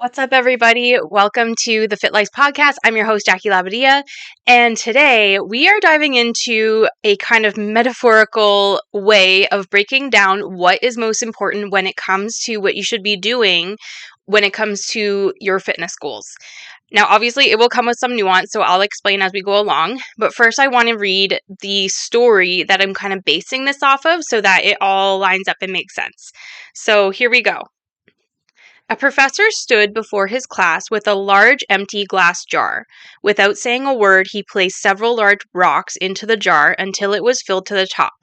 What's up, everybody? Welcome to the Fit Life Podcast. I'm your host, Jackie Labadia, and today we are diving into a kind of metaphorical way of breaking down what is most important when it comes to what you should be doing when it comes to your fitness goals. Now, obviously, it will come with some nuance, so I'll explain as we go along. But first, I want to read the story that I'm kind of basing this off of so that it all lines up and makes sense. So here we go. A professor stood before his class with a large empty glass jar. Without saying a word, he placed several large rocks into the jar until it was filled to the top.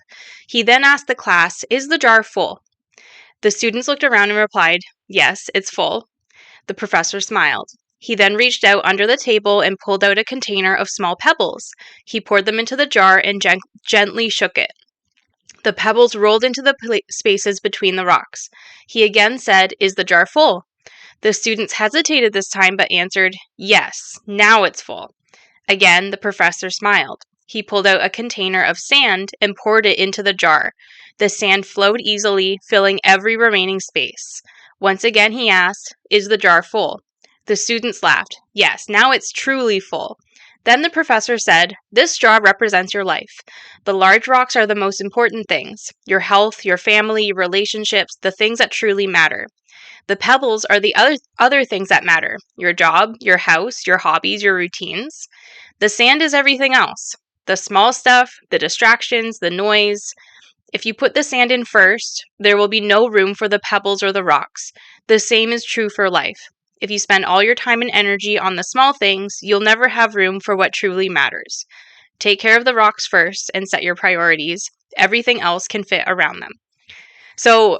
He then asked the class, "Is the jar full?" The students looked around and replied, "Yes, it's full." The professor smiled. He then reached out under the table and pulled out a container of small pebbles. He poured them into the jar and gently shook it. The pebbles rolled into the spaces between the rocks. He again said, "Is the jar full?" The students hesitated this time but answered, "Yes, now it's full." Again, the professor smiled. He pulled out a container of sand and poured it into the jar. The sand flowed easily, filling every remaining space. Once again, he asked, "Is the jar full?" The students laughed. "Yes, now it's truly full." Then the professor said, "This jar represents your life. The large rocks are the most important things: your health, your family, your relationships, the things that truly matter. The pebbles are the other things that matter: your job, your house, your hobbies, your routines. The sand is everything else: the small stuff, the distractions, the noise. If you put the sand in first, there will be no room for the pebbles or the rocks. The same is true for life. If you spend all your time and energy on the small things, you'll never have room for what truly matters. Take care of the rocks first and set your priorities. Everything else can fit around them." So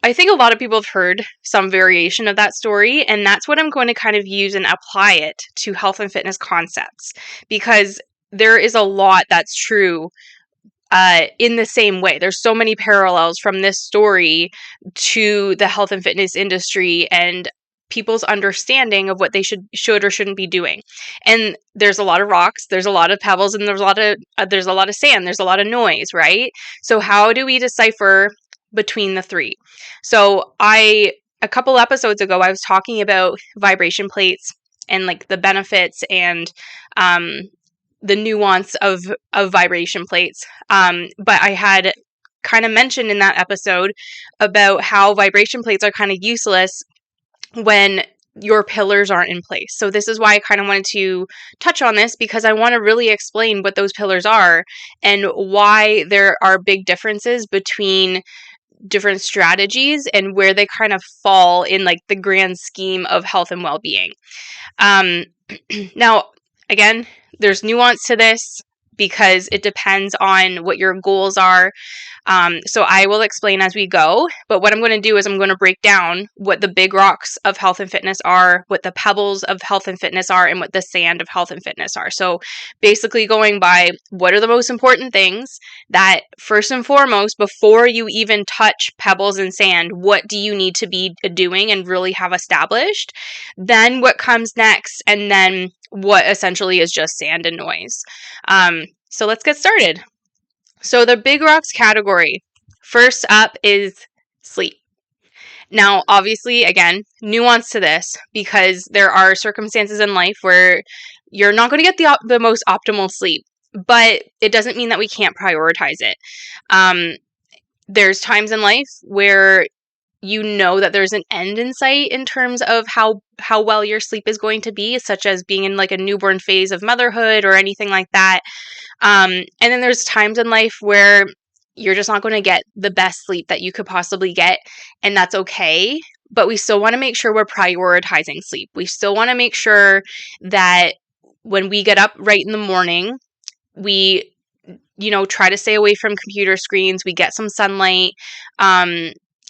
I think a lot of people have heard some variation of that story, and that's what I'm going to kind of use and apply it to health and fitness concepts, because there is a lot that's true in the same way. There's so many parallels from this story to the health and fitness industry and people's understanding of what they should or shouldn't be doing. And there's a lot of rocks, there's a lot of pebbles, and there's a lot of sand, there's a lot of noise, right? So how do we decipher between the three? So a couple episodes ago, I was talking about vibration plates and like the benefits and the nuance of vibration plates. But I had kind of mentioned in that episode about how vibration plates are kind of useless when your pillars aren't in place. So this is why I kind of wanted to touch on this, because I want to really explain what those pillars are and why there are big differences between different strategies and where they kind of fall in like the grand scheme of health and well-being. Now, again, there's nuance to this because it depends on what your goals are. So I will explain as we go, but what I'm going to do is I'm going to break down what the big rocks of health and fitness are, what the pebbles of health and fitness are, and what the sand of health and fitness are. So basically going by what are the most important things that first and foremost, before you even touch pebbles and sand, what do you need to be doing and really have established? Then what comes next, and then what essentially is just sand and noise. So let's get started. So the big rocks category, first up is sleep. Now, obviously, again, nuance to this, because there are circumstances in life where you're not going to get the most optimal sleep, but it doesn't mean that we can't prioritize it. There's times in life where you know that there's an end in sight in terms of how well your sleep is going to be, such as being in like a newborn phase of motherhood or anything like that. And then there's times in life where you're just not going to get the best sleep that you could possibly get, and that's okay. But we still want to make sure we're prioritizing sleep. We still want to make sure that when we get up right in the morning, we, try to stay away from computer screens, we get some sunlight,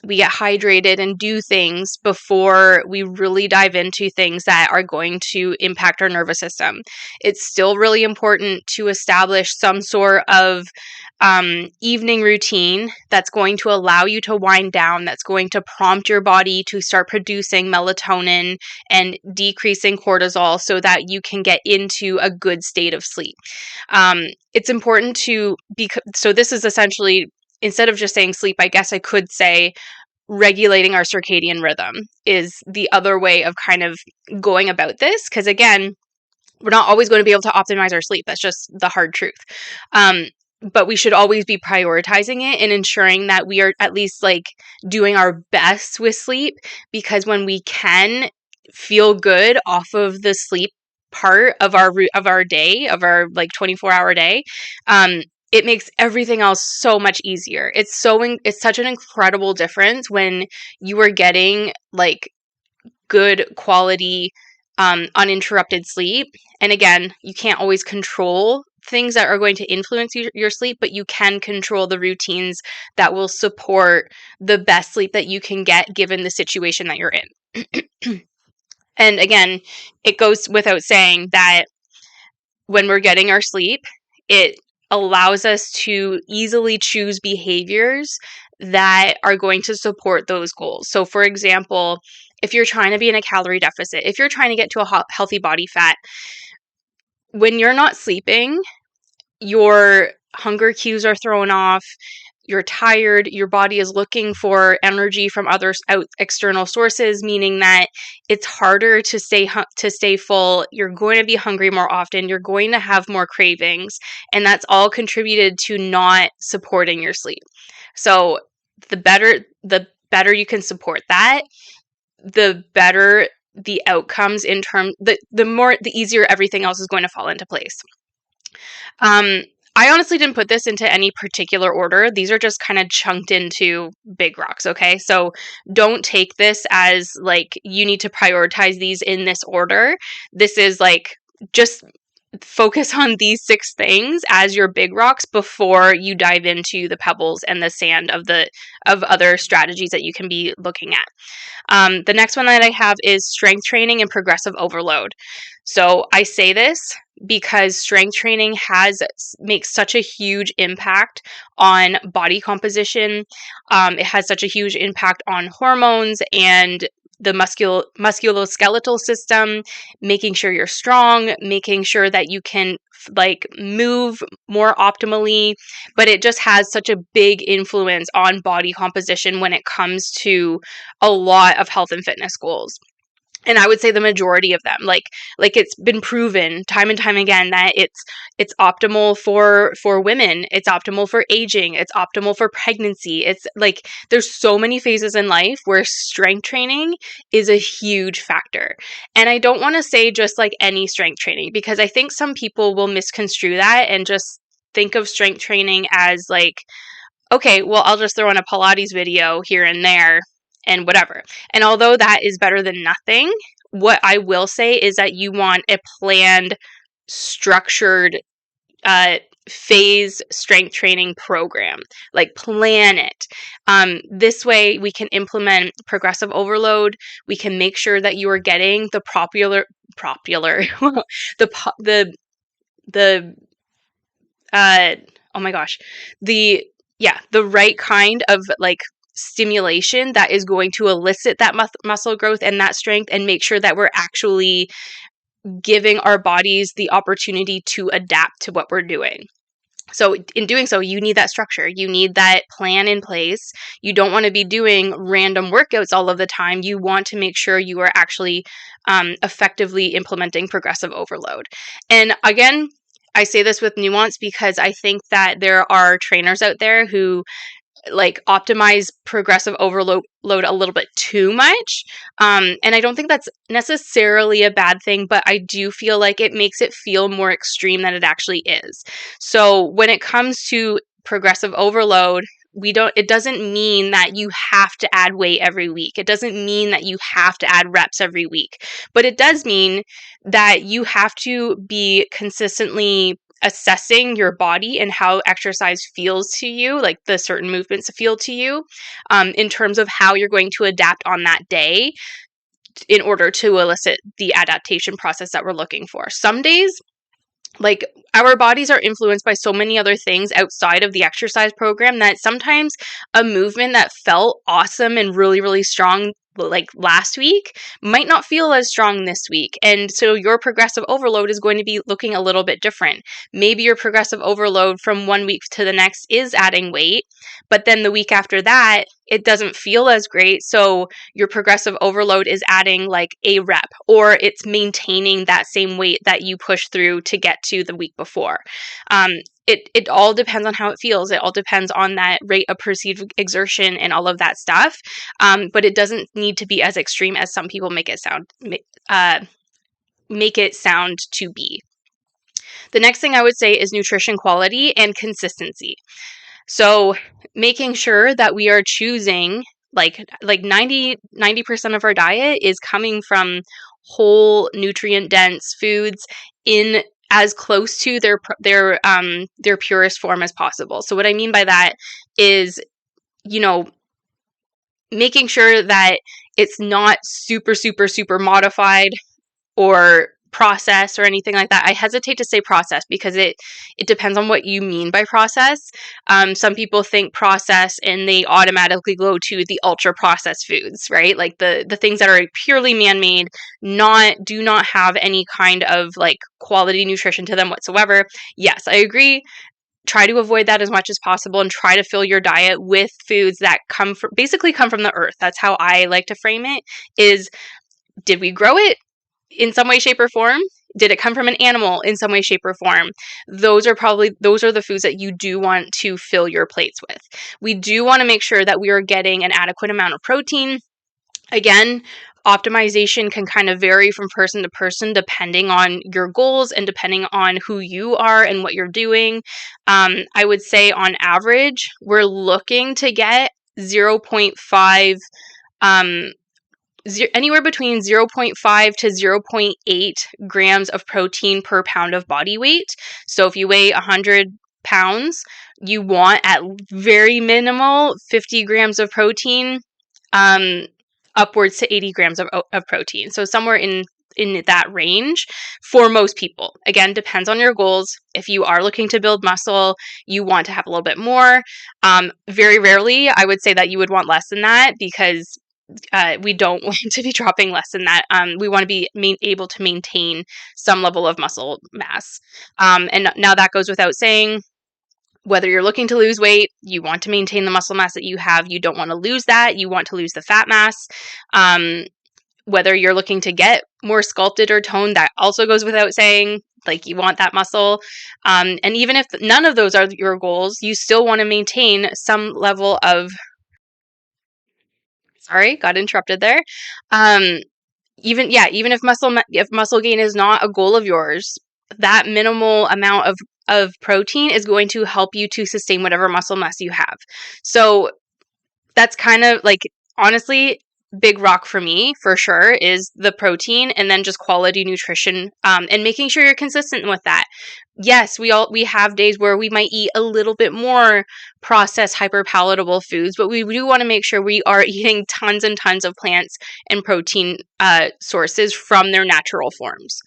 we get hydrated and do things before we really dive into things that are going to impact our nervous system. It's still really important to establish some sort of evening routine that's going to allow you to wind down, that's going to prompt your body to start producing melatonin and decreasing cortisol so that you can get into a good state of sleep. It's important so this is essentially, instead of just saying sleep, I guess I could say regulating our circadian rhythm is the other way of kind of going about this. Because again, we're not always going to be able to optimize our sleep. That's just the hard truth. But we should always be prioritizing it and ensuring that we are at least like doing our best with sleep, because when we can feel good off of the sleep part of our day, of our like 24-hour day, it makes everything else so much easier. It's such an incredible difference when you are getting like good quality uninterrupted sleep. And again, you can't always control things that are going to influence your sleep, but you can control the routines that will support the best sleep that you can get given the situation that you're in. And again, it goes without saying that when we're getting our sleep, it allows us to easily choose behaviors that are going to support those goals. So for example, if you're trying to be in a calorie deficit, if you're trying to get to a healthy body fat, when you're not sleeping, your hunger cues are thrown off, you're tired, your body is looking for energy from other external sources, meaning that it's harder to stay full. You're going to be hungry more often, you're going to have more cravings, and that's all contributed to not supporting your sleep. So the better you can support that, the better the outcomes in terms, the easier everything else is going to fall into place. I honestly didn't put this into any particular order. These are just kind of chunked into big rocks, okay? So don't take this as like you need to prioritize these in this order. This is like just focus on these 6 things as your big rocks before you dive into the pebbles and the sand of other strategies that you can be looking at. The next one that I have is strength training and progressive overload. So I say this because strength training makes such a huge impact on body composition. It has such a huge impact on hormones and the musculoskeletal system, making sure you're strong, making sure that you can like move more optimally, but it just has such a big influence on body composition when it comes to a lot of health and fitness goals. And I would say the majority of them, like it's been proven time and time again that it's optimal for women, it's optimal for aging, it's optimal for pregnancy. It's like there's so many phases in life where strength training is a huge factor. And I don't want to say just like any strength training, because I think some people will misconstrue that and just think of strength training as like, okay, well, I'll just throw in a Pilates video here and there and whatever. And although that is better than nothing, what I will say is that you want a planned, structured, phase strength training program. Like plan it. This way we can implement progressive overload. We can make sure that you are getting the oh my gosh, the right kind of like stimulation that is going to elicit that muscle growth and that strength, and make sure that we're actually giving our bodies the opportunity to adapt to what we're doing. So in doing so, you need that structure. You need that plan in place. You don't want to be doing random workouts all of the time. You want to make sure you are actually effectively implementing progressive overload. And again, I say this with nuance because I think that there are trainers out there who like optimize progressive overload a little bit too much. And I don't think that's necessarily a bad thing, but I do feel like it makes it feel more extreme than it actually is. So when it comes to progressive overload, it doesn't mean that you have to add weight every week. It doesn't mean that you have to add reps every week, but it does mean that you have to be consistently assessing your body and how exercise feels to you, like the certain movements feel to you, in terms of how you're going to adapt on that day in order to elicit the adaptation process that we're looking for. Some days, like our bodies are influenced by so many other things outside of the exercise program that sometimes a movement that felt awesome and really, really strong like last week might not feel as strong this week. And so your progressive overload is going to be looking a little bit different. Maybe your progressive overload from one week to the next is adding weight, but then the week after that, it doesn't feel as great. So your progressive overload is adding like a rep, or it's maintaining that same weight that you push through to get to the week before. It all depends on how it feels. It all depends on that rate of perceived exertion and all of that stuff. But it doesn't need to be as extreme as some people make it sound to be. The next thing I would say is nutrition quality and consistency. So making sure that we are choosing like 90% of our diet is coming from whole nutrient dense foods in as close to their purest form as possible. So what I mean by that is, making sure that it's not super, super, super modified or process or anything like that. I hesitate to say process because it depends on what you mean by process. Some people think process and they automatically go to the ultra processed foods, right? Like the things that are purely man-made, do not have any kind of like quality nutrition to them whatsoever. Yes, I agree. Try to avoid that as much as possible and try to fill your diet with foods that basically come from the earth. That's how I like to frame it. Is, did we grow it in some way, shape, or form? Did it come from an animal in some way, shape, or form? Those are the foods that you do want to fill your plates with. We do want to make sure that we are getting an adequate amount of protein. Again, optimization can kind of vary from person to person depending on your goals and depending on who you are and what you're doing. I would say on average, we're looking to get 0.5 anywhere between 0.5 to 0.8 grams of protein per pound of body weight. So if you weigh 100 pounds, you want at very minimal 50 grams of protein, upwards to 80 grams of protein. So somewhere in that range for most people. Again, depends on your goals. If you are looking to build muscle, you want to have a little bit more. Very rarely, I would say that you would want less than that because we don't want to be dropping less than that. We want to be able to maintain some level of muscle mass. And now that goes without saying, whether you're looking to lose weight, you want to maintain the muscle mass that you have. You don't want to lose that. You want to lose the fat mass. Whether you're looking to get more sculpted or toned, that also goes without saying. Like, you want that muscle. And even if none of those are your goals, you still want to maintain some level of... Sorry, got interrupted there. Even if muscle gain is not a goal of yours, that minimal amount of protein is going to help you to sustain whatever muscle mass you have. So that's kind of like, honestly, big rock for me for sure is the protein, and then just quality nutrition, and making sure you're consistent with that. Yes, we have days where we might eat a little bit more processed, hyper palatable foods, but we do want to make sure we are eating tons and tons of plants and protein sources from their natural forms.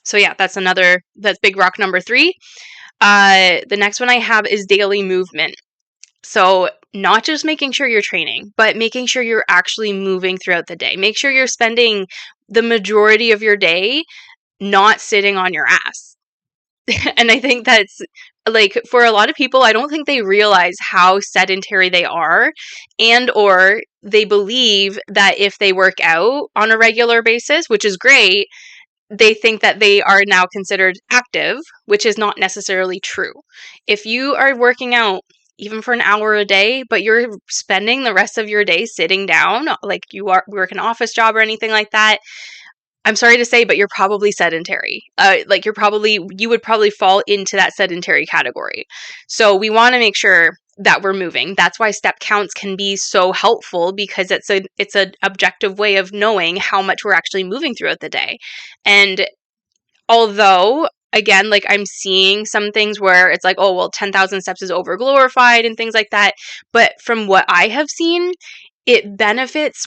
So yeah, that's big rock number 3. The next one I have is daily movement. So not just making sure you're training, but making sure you're actually moving throughout the day. Make sure you're spending the majority of your day not sitting on your ass. And I think that's, like, for a lot of people, I don't think they realize how sedentary they are, and or they believe that if they work out on a regular basis, which is great, they think that they are now considered active, which is not necessarily true. If you are working out even for an hour a day, but you're spending the rest of your day sitting down, like you work an office job or anything like that, I'm sorry to say, but you're probably sedentary. You would probably fall into that sedentary category. So we want to make sure that we're moving. That's why step counts can be so helpful, because it's an objective way of knowing how much we're actually moving throughout the day. And although, again, like, I'm seeing some things where it's like, oh, well, 10,000 steps is over glorified and things like that. But from what I have seen, it benefits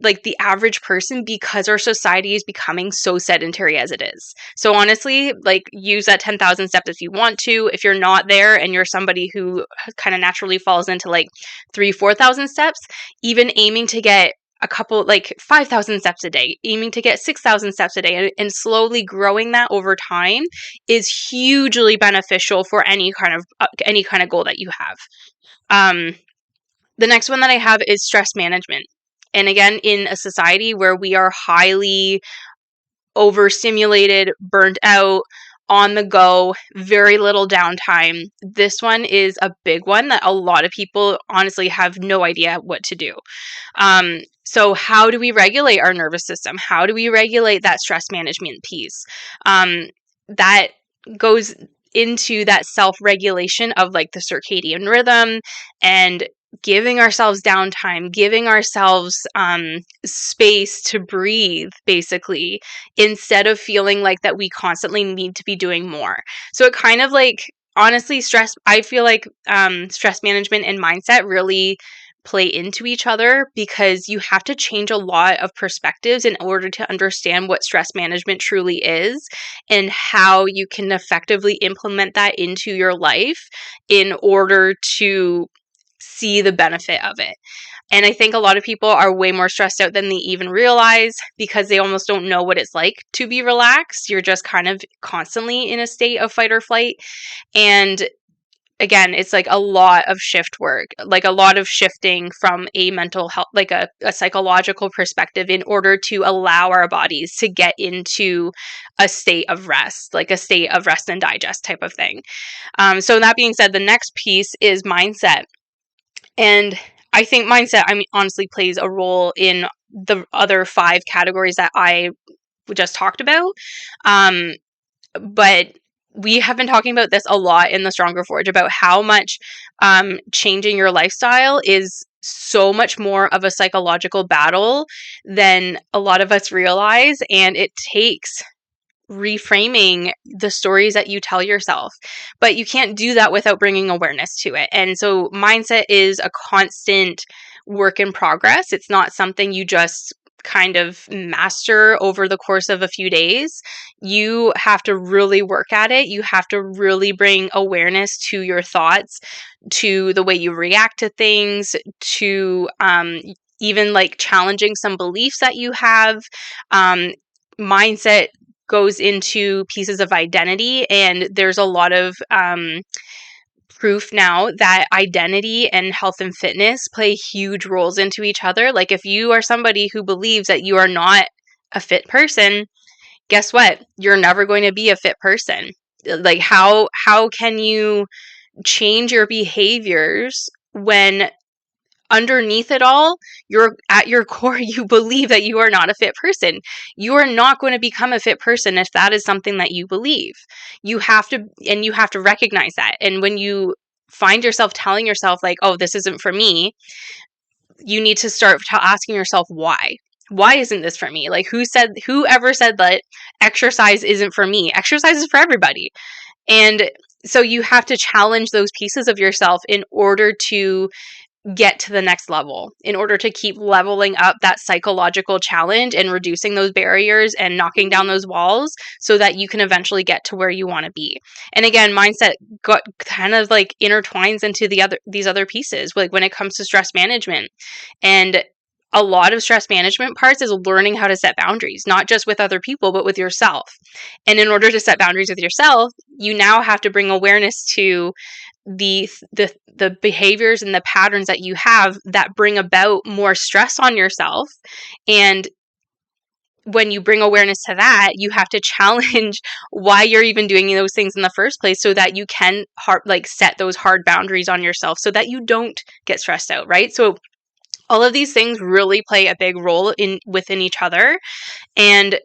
like the average person, because our society is becoming so sedentary as it is. So honestly, like, use that 10,000 steps if you want to. If you're not there and you're somebody who kind of naturally falls into like 4,000 steps, even aiming to get a couple, like 5,000 steps a day, aiming to get 6,000 steps a day, and slowly growing that over time is hugely beneficial for any kind of goal that you have. The next one that I have is stress management. And again, in a society where we are highly overstimulated, burnt out, on the go, very little downtime. This one is a big one that a lot of people honestly have no idea what to do. So how do we regulate our nervous system? How do we regulate that stress management piece? That goes into that self-regulation of like the circadian rhythm and giving ourselves downtime, giving ourselves space to breathe, basically, instead of feeling like that we constantly need to be doing more. So it kind of like, honestly, I feel like stress management and mindset really play into each other, because you have to change a lot of perspectives in order to understand what stress management truly is and how you can effectively implement that into your life in order to see the benefit of it. And I think a lot of people are way more stressed out than they even realize, because they almost don't know what it's like to be relaxed. You're just kind of constantly in a state of fight or flight. And again, it's like a lot of shift work, like a lot of shifting from a mental health, like a psychological perspective, in order to allow our bodies to get into a state of rest, like a state of rest and digest type of thing. So that being said, the next piece is mindset. And I think mindset, honestly plays a role in the other 5 categories that I just talked about. But we have been talking about this a lot in the Stronger Forge, about how much changing your lifestyle is so much more of a psychological battle than a lot of us realize. And it takes reframing the stories that you tell yourself, but you can't do that without bringing awareness to it. And so mindset is a constant work in progress. It's not something you just kind of master over the course of a few days. You have to really work at it. You have to really bring awareness to your thoughts, to the way you react to things, to even like challenging some beliefs that you have. Mindset goes into pieces of identity, and there's a lot of proof now that identity and health and fitness play huge roles into each other. Like if you are somebody who believes that you are not a fit person, guess what? You're never going to be a fit person. Like how can you change your behaviors when underneath it all, you're at your core, you believe that you are not a fit person. You are not going to become a fit person if that is something that you believe. You have to recognize that. And when you find yourself telling yourself like, oh, this isn't for me, you need to start asking yourself why. Why isn't this for me? Like whoever said that exercise isn't for me? Exercise is for everybody. And so you have to challenge those pieces of yourself in order to get to the next level, in order to keep leveling up that psychological challenge and reducing those barriers and knocking down those walls so that you can eventually get to where you want to be. And again, mindset got kind of like intertwines into these other pieces, like when it comes to stress management. And a lot of stress management parts is learning how to set boundaries, not just with other people, but with yourself. And in order to set boundaries with yourself, you now have to bring awareness to the behaviors and the patterns that you have that bring about more stress on yourself. And when you bring awareness to that, you have to challenge why you're even doing those things in the first place, so that you can set those hard boundaries on yourself so that you don't get stressed out, right? So all of these things really play a big role within each other. And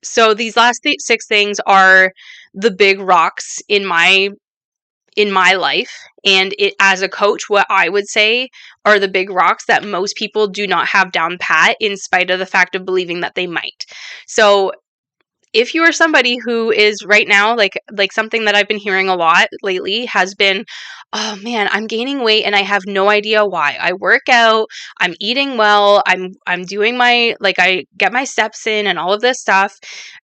so these last 6 things are the big rocks in my life. And as a coach, what I would say are the big rocks that most people do not have down pat, in spite of the fact of believing that they might. So if you are somebody who is right now, like something that I've been hearing a lot lately has been, oh man, I'm gaining weight and I have no idea why. I work out, I'm eating well, I'm doing I get my steps in and all of this stuff.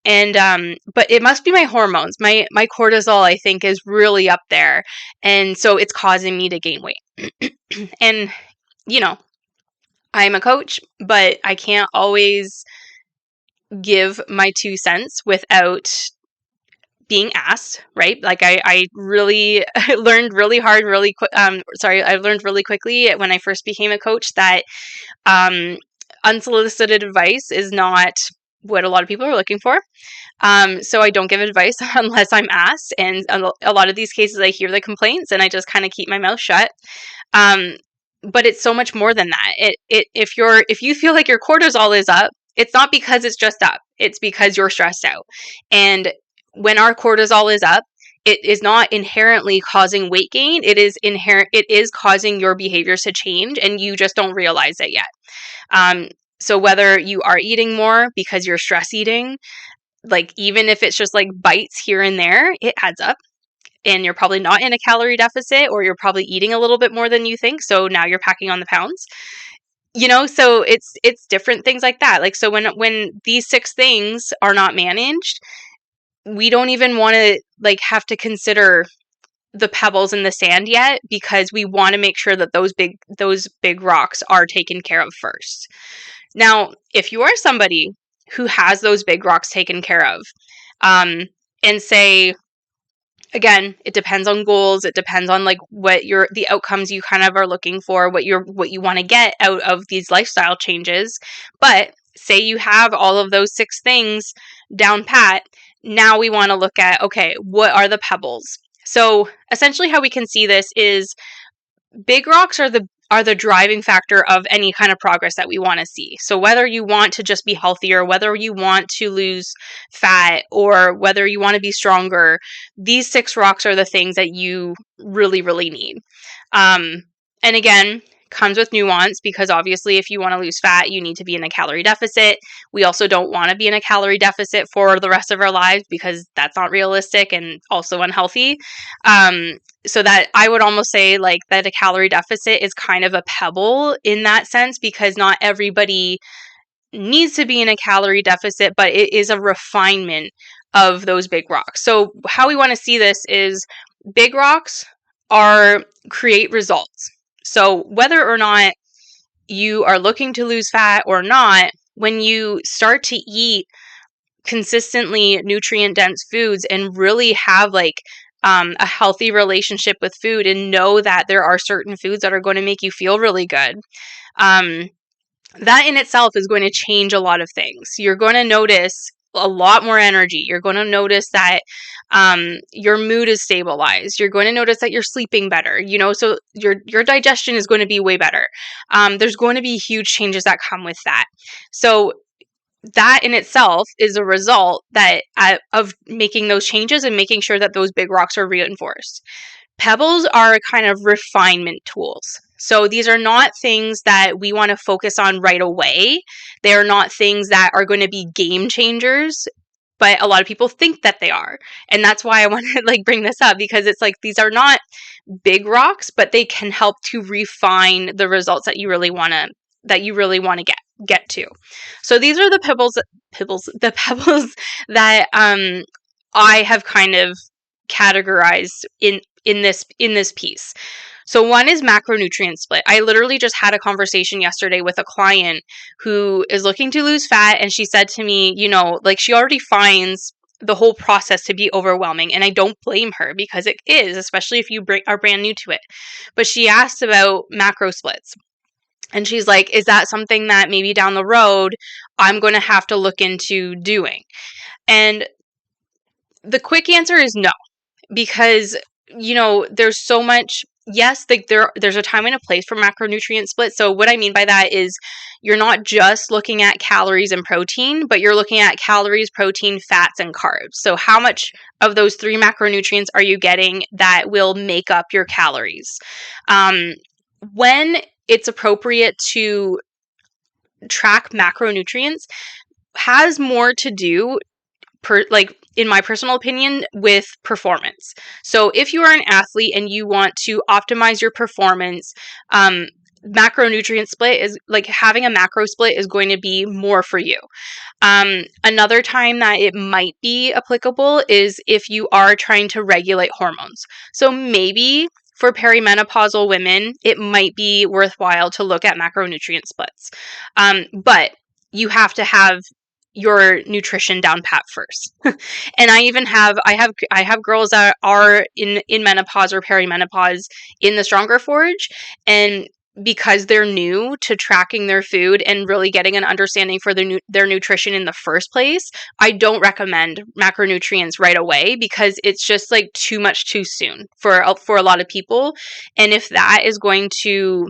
And but it must be my hormones. My cortisol, I think, is really up there. And so it's causing me to gain weight. And I'm a coach, but I can't always give my 2 cents without being asked, right? Like I really learned really hard, really quick. I learned really quickly when I first became a coach that unsolicited advice is not what a lot of people are looking for. So I don't give advice unless I'm asked. And a lot of these cases, I hear the complaints and I just kind of keep my mouth shut. But it's so much more than that. If you feel like your cortisol is up, it's not because it's just up. It's because you're stressed out. And when our cortisol is up, it is not inherently causing weight gain. It is causing your behaviors to change, and you just don't realize it yet. So whether you are eating more because you're stress eating, like even if it's just like bites here and there, it adds up. And you're probably not in a calorie deficit, or you're probably eating a little bit more than you think. So now you're packing on the pounds. So it's different things like that. Like, so when these 6 things are not managed, we don't even want to like have to consider the pebbles in the sand yet, because we want to make sure that those big rocks are taken care of first. Now, if you are somebody who has those big rocks taken care of, and say, again, it depends on goals. It depends on like what the outcomes you kind of are looking for, what you want to get out of these lifestyle changes. But say you have all of those 6 things down pat. Now we want to look at, okay, what are the pebbles? So essentially how we can see this is big rocks are the driving factor of any kind of progress that we want to see. So whether you want to just be healthier, whether you want to lose fat, or whether you want to be stronger, these 6 rocks are the things that you really, really need. And again, comes with nuance, because obviously if you want to lose fat, you need to be in a calorie deficit. We also don't want to be in a calorie deficit for the rest of our lives, because that's not realistic and also unhealthy. So that I would almost say like that a calorie deficit is kind of a pebble in that sense, because not everybody needs to be in a calorie deficit, but it is a refinement of those big rocks. So how we want to see this is big rocks create results. So whether or not you are looking to lose fat or not, when you start to eat consistently nutrient dense foods and really have like a healthy relationship with food, and know that there are certain foods that are going to make you feel really good, that in itself is going to change a lot of things. You're going to notice a lot more energy. You're going to notice that your mood is stabilized. You're going to notice that you're sleeping better, so your digestion is going to be way better. There's going to be huge changes that come with that. So that in itself is a result of making those changes and making sure that those big rocks are reinforced. Pebbles are kind of refinement tools. So these are not things that we want to focus on right away. They are not things that are going to be game changers, but a lot of people think that they are. And that's why I want to like bring this up, because it's like these are not big rocks, but they can help to refine the results that you really want to get to. So these are the pebbles that I have kind of categorized in this piece. So one is macronutrient split. I literally just had a conversation yesterday with a client who is looking to lose fat, and she said to me, like she already finds the whole process to be overwhelming, and I don't blame her, because it is, especially if you are brand new to it. But she asked about macro splits. And she's like, is that something that maybe down the road I'm going to have to look into doing? And the quick answer is no, because, there's so much. Yes, there's a time and a place for macronutrient split. So what I mean by that is you're not just looking at calories and protein, but you're looking at calories, protein, fats, and carbs. So how much of those 3 macronutrients are you getting that will make up your calories? When it's appropriate to track macronutrients has more to do, in my personal opinion, with performance. So if you are an athlete and you want to optimize your performance, macronutrient split is like having a macro split is going to be more for you. Another time that it might be applicable is if you are trying to regulate hormones. So maybe for perimenopausal women, it might be worthwhile to look at macronutrient splits. But you have to have your nutrition down pat first. And I have girls that are in menopause or perimenopause in the Stronger Forge, and because they're new to tracking their food and really getting an understanding for their nutrition in the first place, I don't recommend macronutrients right away because it's just like too much too soon for a lot of people. And if that is going to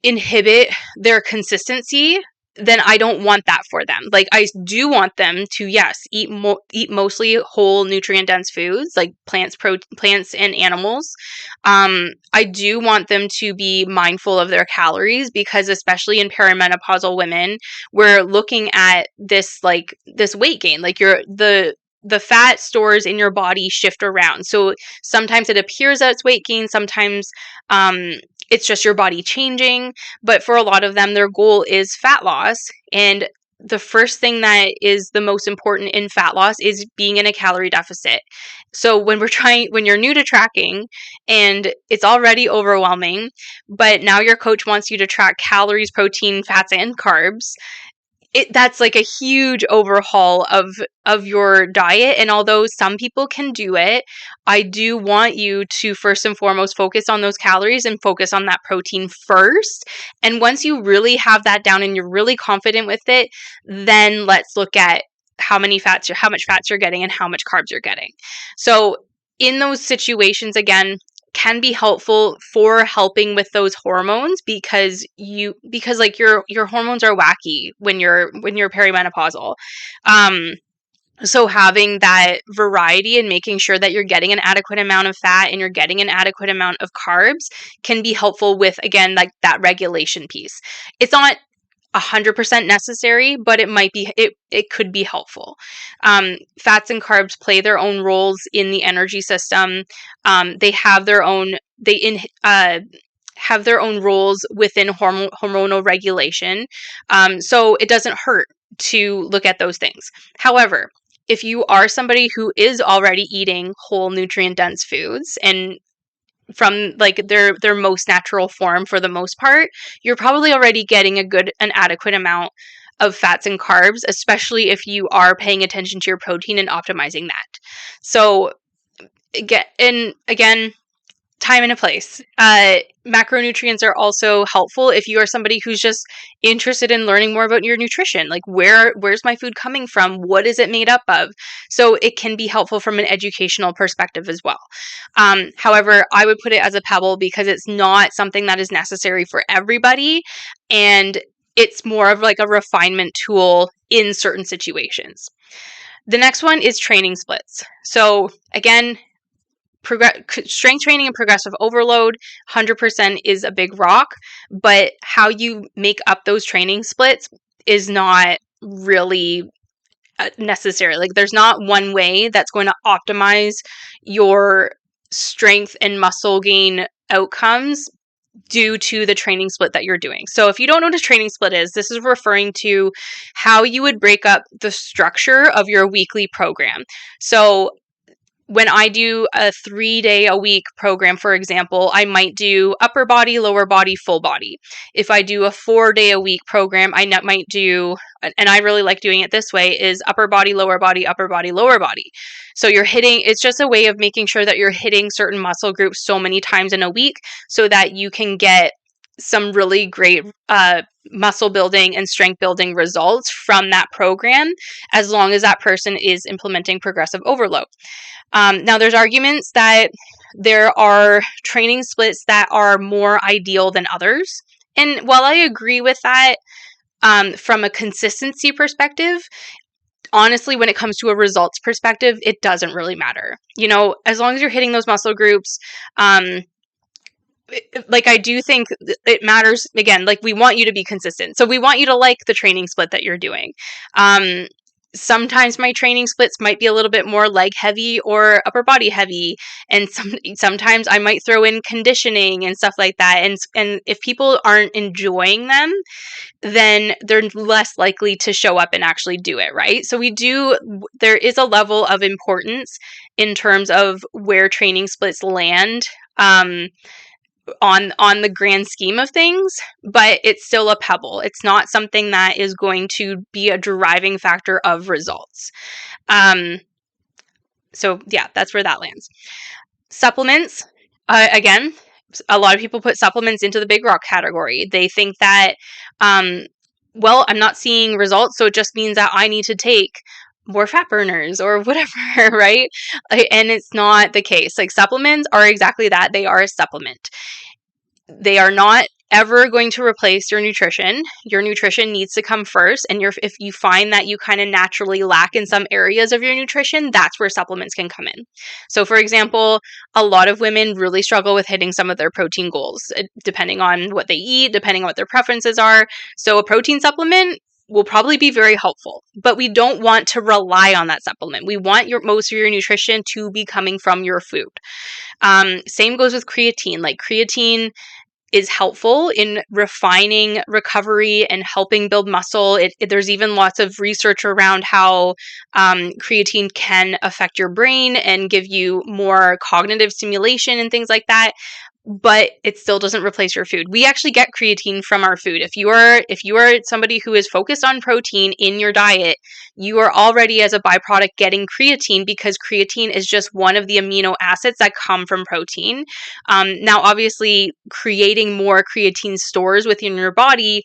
inhibit their consistency, then I don't want that for them. Like, I do want them to, yes, eat mostly whole nutrient dense foods like plants and animals. I do want them to be mindful of their calories because, especially in perimenopausal women, we're looking at this weight gain. Like, the fat stores in your body shift around. So sometimes it appears that it's weight gain. Sometimes it's just your body changing. But for a lot of them, their goal is fat loss. And the first thing that is the most important in fat loss is being in a calorie deficit. So when you're new to tracking and it's already overwhelming, but now your coach wants you to track calories, protein, fats, and carbs, that's like a huge overhaul of your diet. And although some people can do it, I do want you to first and foremost focus on those calories and focus on that protein first. And once you really have that down and you're really confident with it, then let's look at how much fats you're getting and how much carbs you're getting. So in those situations, again, can be helpful for helping with those hormones because like your hormones are wacky when you're perimenopausal. So having that variety and making sure that you're getting an adequate amount of fat and you're getting an adequate amount of carbs can be helpful with, again, like that regulation piece. It's not 100% necessary, but it could be helpful. Fats and carbs play their own roles in the energy system. They have their own roles within hormonal regulation. So it doesn't hurt to look at those things. However, if you are somebody who is already eating whole nutrient dense foods and from like their most natural form for the most part, you're probably already getting an adequate amount of fats and carbs, especially if you are paying attention to your protein and optimizing that. So again, time and a place. Macronutrients are also helpful if you are somebody who's just interested in learning more about your nutrition. Like, where's my food coming from? What is it made up of? So it can be helpful from an educational perspective as well. However, I would put it as a pebble because it's not something that is necessary for everybody. And it's more of like a refinement tool in certain situations. The next one is training splits. So again, strength training and progressive overload 100% is a big rock, but how you make up those training splits is not really necessary. Like, there's not one way that's going to optimize your strength and muscle gain outcomes due to the training split that you're doing. So if you don't know what a training split is, this is referring to how you would break up the structure of your weekly program. So when I do a 3-day-a-week program, for example, I might do upper body, lower body, full body. If I do a 4-day-a-week program, I might do, and I really like doing it this way, is upper body, lower body, upper body, lower body. So it's just a way of making sure that you're hitting certain muscle groups so many times in a week so that you can get some really great muscle building and strength building results from that program, as long as that person is implementing progressive overload. Now, there's arguments that there are training splits that are more ideal than others. And while I agree with that, from a consistency perspective, honestly, when it comes to a results perspective, it doesn't really matter. As long as you're hitting those muscle groups, like, I do think it matters. Again, like, we want you to be consistent. So we want you to like the training split that you're doing. Sometimes my training splits might be a little bit more leg heavy or upper body heavy. And sometimes I might throw in conditioning and stuff like that. And if people aren't enjoying them, then they're less likely to show up and actually do it, right? So there is a level of importance in terms of where training splits land, on the grand scheme of things, but it's still a pebble. It's not something that is going to be a driving factor of results. So yeah, that's where that lands. Supplements, again, a lot of people put supplements into the big rock category. They think that, well, I'm not seeing results, so it just means that I need to take more fat burners or whatever, right? And it's not the case. Like, supplements are exactly that. They are a supplement. They are not ever going to replace your nutrition. Your nutrition needs to come first. And if you find that you kind of naturally lack in some areas of your nutrition, that's where supplements can come in. So, for example, a lot of women really struggle with hitting some of their protein goals, depending on what they eat, depending on what their preferences are. So a protein supplement will probably be very helpful, but we don't want to rely on that supplement. We want most of your nutrition to be coming from your food. Same goes with creatine. Like, creatine is helpful in refining recovery and helping build muscle. There's even lots of research around how creatine can affect your brain and give you more cognitive stimulation and things like that. But it still doesn't replace your food. We actually get creatine from our food. If you are somebody who is focused on protein in your diet, you are already, as a byproduct, getting creatine, because creatine is just one of the amino acids that come from protein. Now, obviously, creating more creatine stores within your body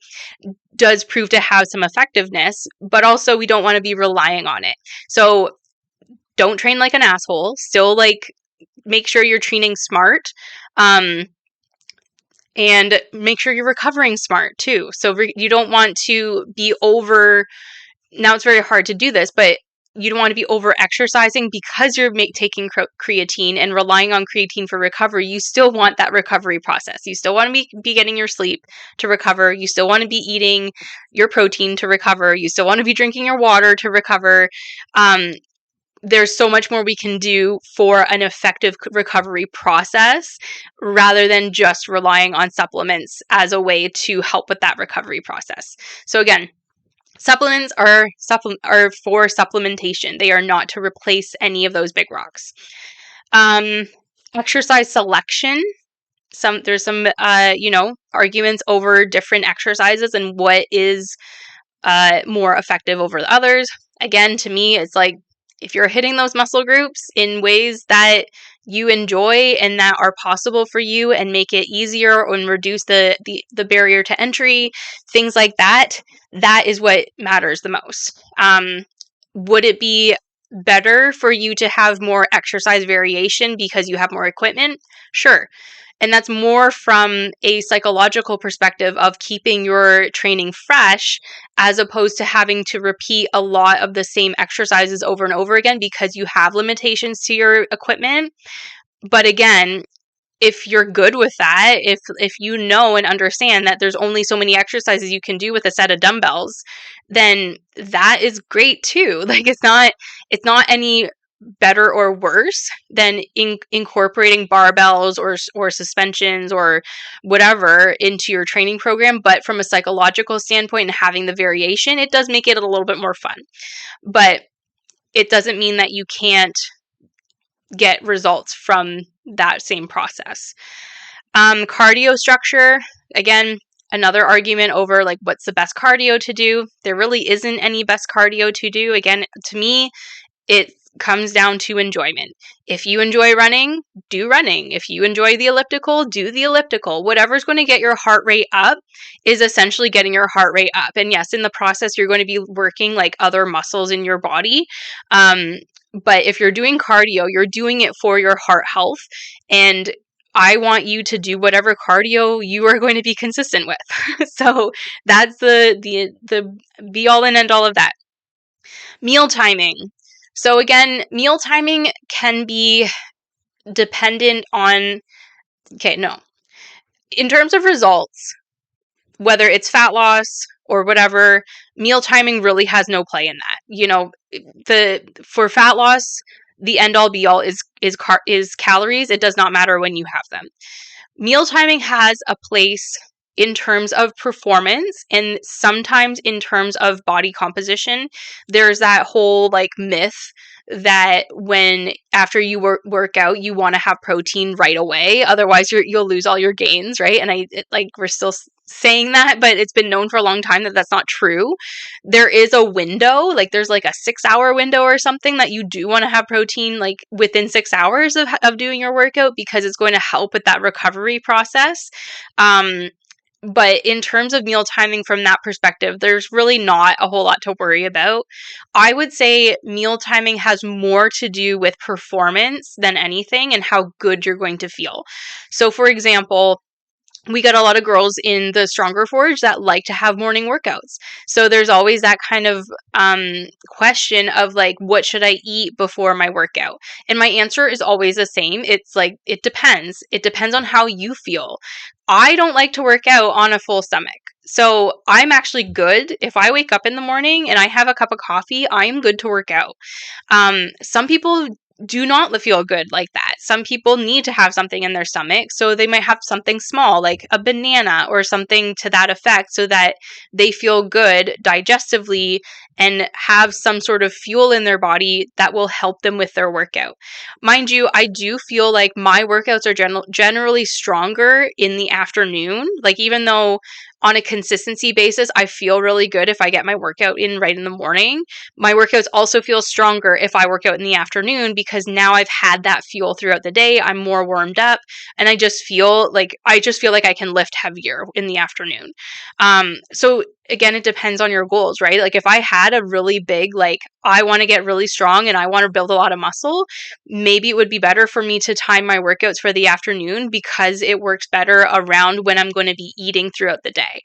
does prove to have some effectiveness, but also we don't want to be relying on it. So don't train like an asshole. Still, make sure you're training smart, and make sure you're recovering smart too. So you don't want to be now it's very hard to do this, but you don't want to be over exercising because you're taking creatine and relying on creatine for recovery. You still want that recovery process. You still want to be getting your sleep to recover. You still want to be eating your protein to recover. You still want to be drinking your water to recover. There's so much more we can do for an effective recovery process, rather than just relying on supplements as a way to help with that recovery process. So again, supplements are for supplementation. They are not to replace any of those big rocks. Exercise selection. There's some arguments over different exercises and what is more effective over the others. Again, to me, it's like, if you're hitting those muscle groups in ways that you enjoy and that are possible for you and make it easier and reduce the barrier to entry, things like that, that is what matters the most. Would it be better for you to have more exercise variation because you have more equipment? Sure. And that's more from a psychological perspective of keeping your training fresh, as opposed to having to repeat a lot of the same exercises over and over again because you have limitations to your equipment. But again, if you're good with that, if you know and understand that there's only so many exercises you can do with a set of dumbbells, then that is great too. Like, it's not any better or worse than incorporating barbells or suspensions or whatever into your training program. But from a psychological standpoint and having the variation, it does make it a little bit more fun. But it doesn't mean that you can't get results from that same process. Cardio structure, again, another argument over what's the best cardio to do. There really isn't any best cardio to do. Again, to me, it comes down to enjoyment. If you enjoy running, do running. If you enjoy the elliptical, do the elliptical. Whatever's going to get your heart rate up is essentially getting your heart rate up. And yes, in the process, you're going to be working other muscles in your body. But if you're doing cardio, you're doing it for your heart health. And I want you to do whatever cardio you are going to be consistent with. So that's the be all and end all of that. Meal timing. So again, meal timing can be dependent on, in terms of results, whether it's fat loss or whatever, meal timing really has no play in that. For fat loss, the end all be all is calories. It does not matter when you have them. Meal timing has a place in terms of performance and sometimes in terms of body composition. There's that whole myth that when after you work out, you want to have protein right away. Otherwise, you'll lose all your gains, right? And we're still saying that, but it's been known for a long time that that's not true. There is a window, like there's like a 6-hour window or something that you do want to have protein like within 6 hours of doing your workout, because it's going to help with that recovery process. But in terms of meal timing from that perspective, there's really not a whole lot to worry about. I would say meal timing has more to do with performance than anything and how good you're going to feel. So, for example, we got a lot of girls in the Stronger Forge that like to have morning workouts. So there's always that kind of question of like, what should I eat before my workout? And my answer is always the same. It's like, it depends. It depends on how you feel. I don't like to work out on a full stomach. So I'm actually good. If I wake up in the morning and I have a cup of coffee, I'm good to work out. Some people do not feel good like that. Some people need to have something in their stomach, so they might have something small like a banana or something to that effect, so that they feel good digestively and have some sort of fuel in their body that will help them with their workout. Mind you, I do feel like my workouts are generally stronger in the afternoon. Like, even though on a consistency basis, I feel really good if I get my workout in right in the morning, my workouts also feel stronger if I work out in the afternoon, because now I've had that fuel throughout the day. I'm more warmed up, and I just feel like I can lift heavier in the afternoon. So again, it depends on your goals, right? Like, if I had a really big, like, I want to get really strong and I want to build a lot of muscle, maybe it would be better for me to time my workouts for the afternoon, because it works better around when I'm going to be eating throughout the day.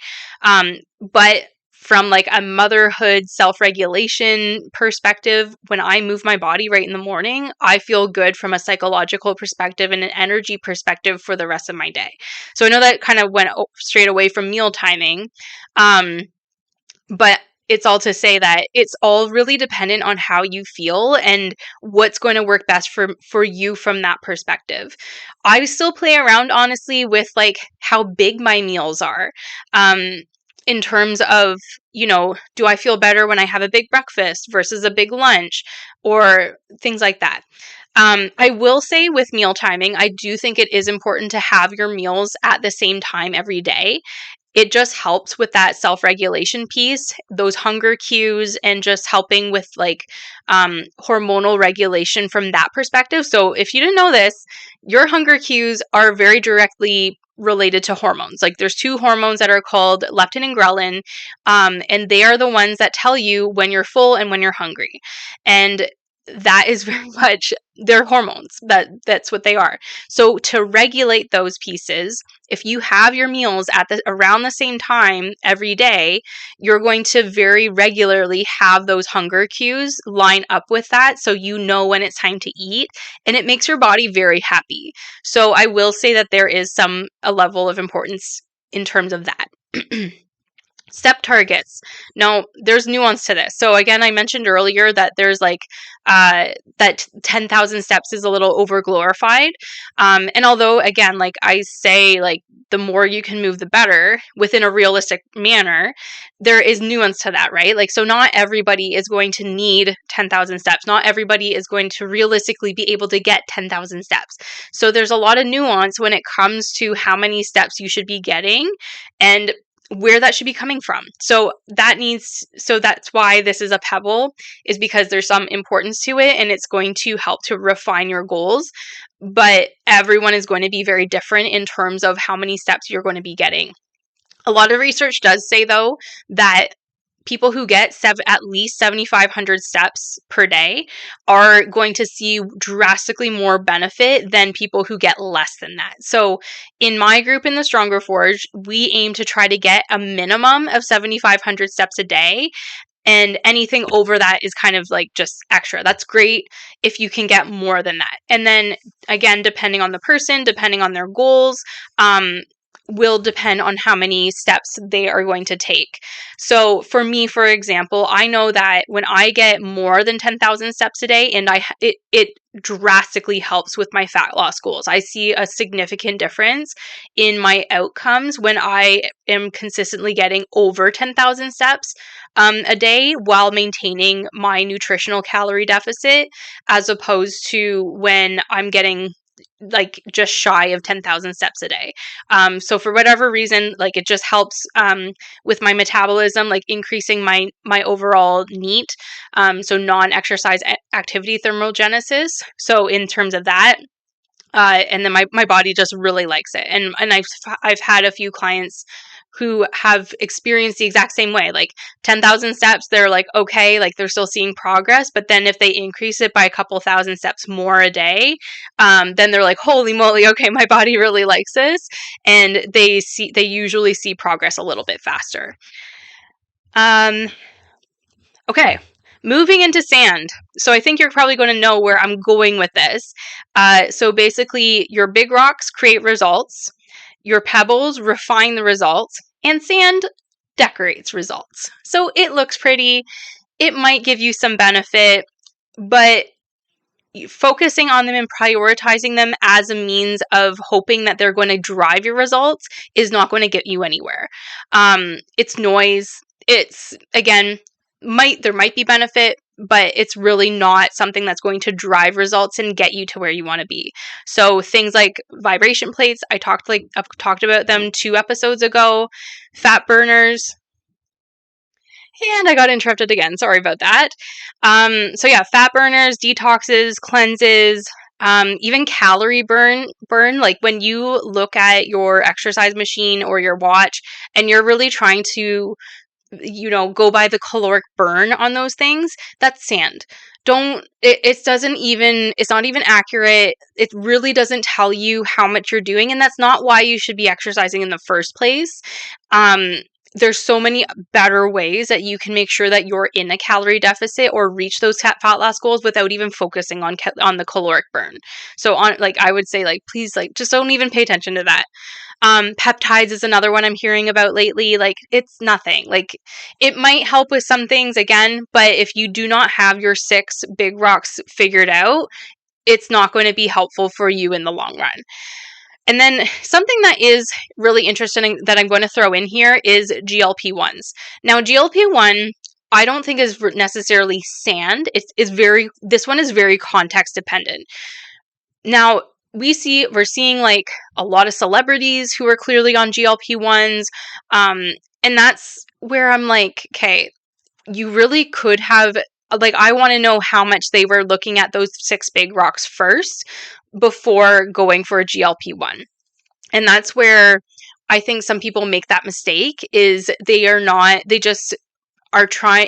But from like a motherhood self-regulation perspective, when I move my body right in the morning, I feel good from a psychological perspective and an energy perspective for the rest of my day. So I know that kind of went straight away from meal timing. But it's all to say that it's all really dependent on how you feel and what's going to work best for you from that perspective. I still play around, honestly, with like how big my meals are. In terms of, do I feel better when I have a big breakfast versus a big lunch, or things like that. I will say with meal timing, I do think it is important to have your meals at the same time every day. It just helps with that self-regulation piece, those hunger cues, and just helping with like hormonal regulation from that perspective. So if you didn't know this, your hunger cues are very directly related to hormones. Like, there's two hormones that are called leptin and ghrelin, and they are the ones that tell you when you're full and when you're hungry. And that is very much their hormones. That's what they are. So to regulate those pieces, if you have your meals at around the same time every day, you're going to very regularly have those hunger cues line up with that, so you know when it's time to eat, and it makes your body very happy. So I will say that there is a level of importance in terms of that. Step targets. Now, there's nuance to this. So again, I mentioned earlier that there's like that 10,000 steps is a little over glorified. And although, again, like I say, like the more you can move, the better within a realistic manner, there is nuance to that, right? Like, so not everybody is going to need 10,000 steps. Not everybody is going to realistically be able to get 10,000 steps. So there's a lot of nuance when it comes to how many steps you should be getting and where that should be coming from. So that's why this is a pebble, is because there's some importance to it, and it's going to help to refine your goals. But everyone is going to be very different in terms of how many steps you're going to be getting. A lot of research does say, though, that people who get at least 7,500 steps per day are going to see drastically more benefit than people who get less than that. So in my group in the Stronger Forge, we aim to try to get a minimum of 7,500 steps a day. And anything over that is kind of like just extra. That's great if you can get more than that. And then again, depending on the person, depending on their goals, will depend on how many steps they are going to take. So for me, for example, I know that when I get more than 10,000 steps a day, and it drastically helps with my fat loss goals. I see a significant difference in my outcomes when I am consistently getting over 10,000 steps a day while maintaining my nutritional calorie deficit, as opposed to when I'm getting like just shy of 10,000 steps a day. So for whatever reason, like it just helps with my metabolism, like increasing my overall NEAT, so non-exercise activity thermogenesis. So in terms of that, and then my body just really likes it. And I've had a few clients who have experienced the exact same way, like 10,000 steps, they're like, okay, like they're still seeing progress. But then if they increase it by a couple thousand steps more a day, then they're like, holy moly, okay, my body really likes this. And they usually see progress a little bit faster. Okay, moving into sand. So I think you're probably going to know where I'm going with this. So basically, your big rocks create results, your pebbles refine the results, and sand decorates results. So it looks pretty, it might give you some benefit, but focusing on them and prioritizing them as a means of hoping that they're going to drive your results is not going to get you anywhere. It's noise. It's, again, there might be benefit, but it's really not something that's going to drive results and get you to where you want to be. So things like vibration plates, I've talked about them 2 episodes ago. Fat burners, and I got interrupted again. Sorry about that. So yeah, fat burners, detoxes, cleanses, even calorie burn. Like when you look at your exercise machine or your watch and you're really trying to, go by the caloric burn on those things, that's sand. It's not even accurate. It really doesn't tell you how much you're doing, and that's not why you should be exercising in the first place. There's so many better ways that you can make sure that you're in a calorie deficit or reach those fat loss goals without even focusing on the caloric burn. So I would say, like, please, like, just don't even pay attention to that. Peptides is another one I'm hearing about lately. Like, it's nothing. Like, it might help with some things again, but if you do not have your 6 big rocks figured out, it's not going to be helpful for you in the long run. And then something that is really interesting that I'm going to throw in here is GLP-1s. Now, GLP-1, I don't think is necessarily sand. This one is very context dependent. Now, we're seeing like a lot of celebrities who are clearly on GLP-1s. And that's where I'm like, okay, you really could have, like, I want to know how much they were looking at those 6 big rocks first before going for a GLP-1. And that's where I think some people make that mistake, is they just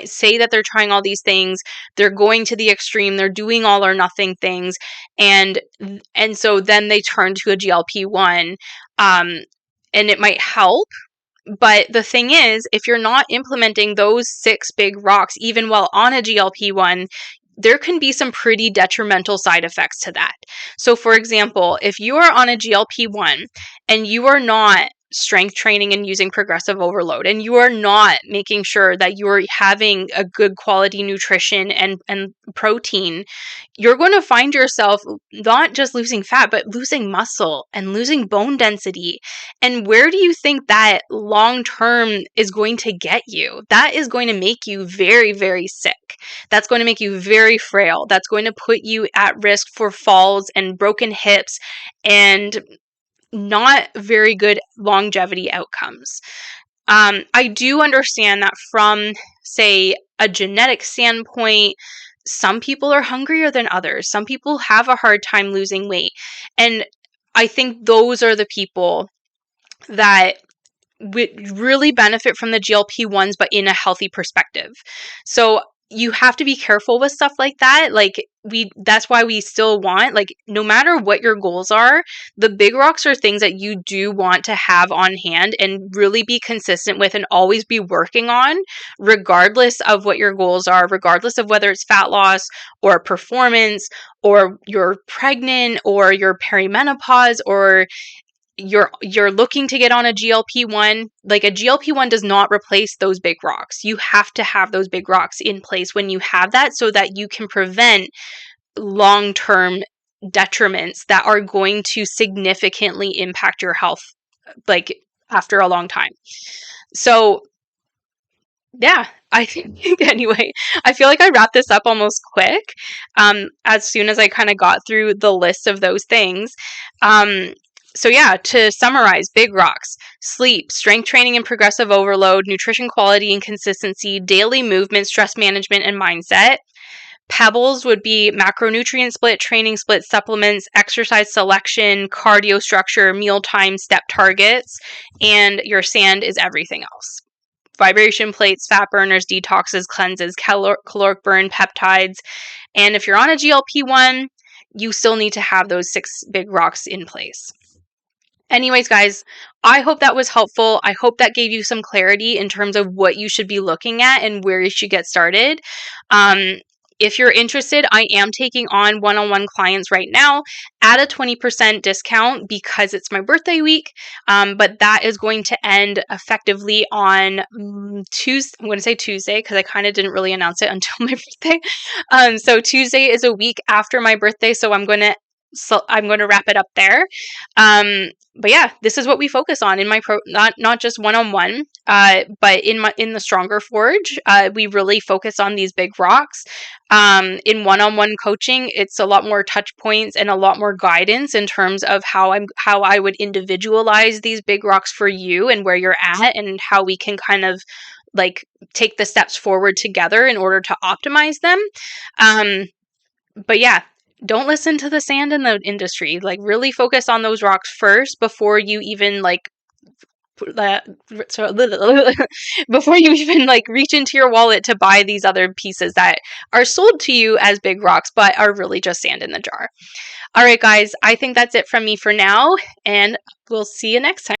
say that they're trying all these things, they're going to the extreme, they're doing all or nothing things, and so then they turn to a GLP-1, and it might help. But the thing is, if you're not implementing those 6 big rocks, even while on a GLP-1, there can be some pretty detrimental side effects to that. So for example, if you are on a GLP-1 and you are not strength training and using progressive overload, and you are not making sure that you're having a good quality nutrition and protein, you're going to find yourself not just losing fat, but losing muscle and losing bone density. And where do you think that long term is going to get you? That is going to make you very, very sick. That's going to make you very frail. That's going to put you at risk for falls and broken hips and not very good longevity outcomes. I do understand that from, say, a genetic standpoint, some people are hungrier than others. Some people have a hard time losing weight. And I think those are the people that would really benefit from the GLP-1s, but in a healthy perspective. So you have to be careful with stuff like that. Like, that's why we still want, like, no matter what your goals are, the big rocks are things that you do want to have on hand and really be consistent with and always be working on, regardless of what your goals are, regardless of whether it's fat loss or performance or you're pregnant or you're perimenopause or you're looking to get on a GLP-1, like a GLP-1 does not replace those big rocks. You have to have those big rocks in place when you have that so that you can prevent long-term detriments that are going to significantly impact your health, like after a long time. So yeah, I think anyway, I feel like I wrapped this up almost quick, as soon as I kind of got through the list of those things. So yeah, to summarize, big rocks: sleep, strength training and progressive overload, nutrition quality and consistency, daily movement, stress management, and mindset. Pebbles would be macronutrient split, training split, supplements, exercise selection, cardio structure, mealtime, step targets, and your sand is everything else. Vibration plates, fat burners, detoxes, cleanses, caloric burn, peptides. And if you're on a GLP-1, you still need to have those 6 big rocks in place. Anyways, guys, I hope that was helpful. I hope that gave you some clarity in terms of what you should be looking at and where you should get started. If you're interested, I am taking on one-on-one clients right now at a 20% discount because it's my birthday week. But that is going to end effectively on Tuesday. I'm going to say Tuesday because I kind of didn't really announce it until my birthday. So Tuesday is a week after my birthday. So I'm going to wrap it up there. But yeah, this is what we focus on in my not just one-on-one, but in the Stronger Forge, we really focus on these big rocks. In one-on-one coaching, it's a lot more touch points and a lot more guidance in terms of how I would individualize these big rocks for you and where you're at and how we can kind of like take the steps forward together in order to optimize them. But yeah, don't listen to the sand in the industry. Like, really focus on those rocks first before you even before you even reach into your wallet to buy these other pieces that are sold to you as big rocks but are really just sand in the jar. All right, guys, I think that's it from me for now, and we'll see you next time.